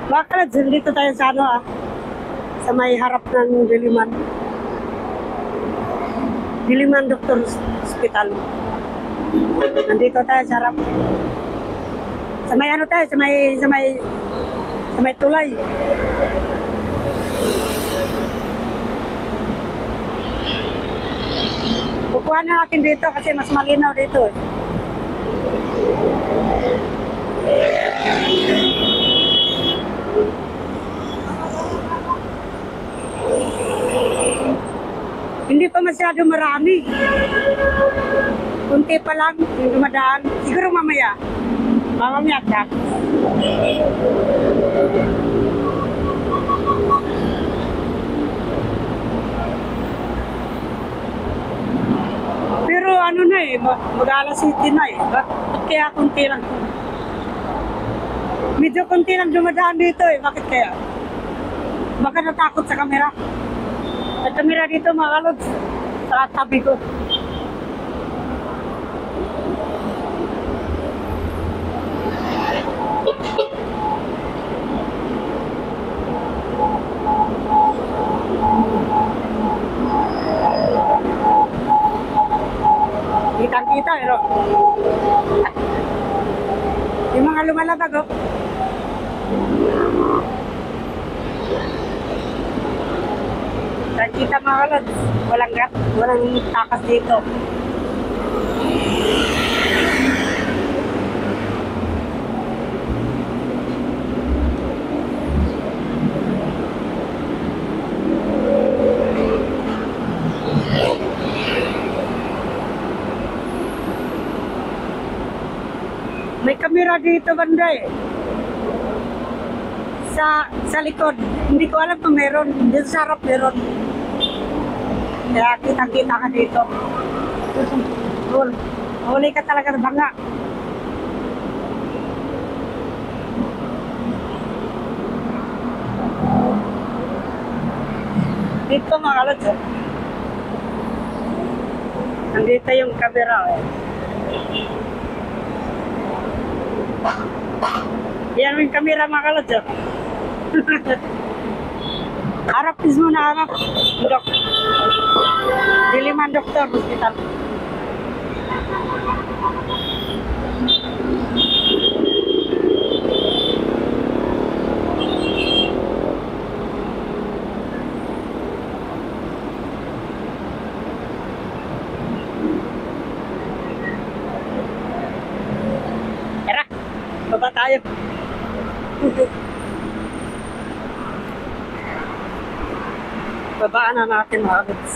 Bakit? Dito tayo sa ano sa may harap ng Diliman. Diliman Doctor Hospital. Nandito tayo sa harap. Sa may ano tayo, sa may tulay. Kukuha na natin dito kasi mas malinaw dito. Hindi pa masyado marami. Kunti pa lang yung dumadaan. Siguro mamaya. Mamaya ka. Pero ano na mag-alas 7 na Ba't kaya kunti lang? Medyo kunti lang dumadaan dito Bakit kaya? Baka natakot sa kamera. May kamera dito mga kalods. Sa tabi ko. Kitang-kita yung mga lumalabag Kita mga kalods, walang takas dito. May kamera dito banda sa likod. Hindi ko alam kung meron. Dito sa harap meron. Kaya kitang-kita ka dito. Huli ka talaga ng banga. Dito mga kalods nandito yung camera Yan yung camera mga kalods Harap mismo na harap. Diliman Doctor Hospital. Tara, baba tayo. Babaan na natin mga kalods.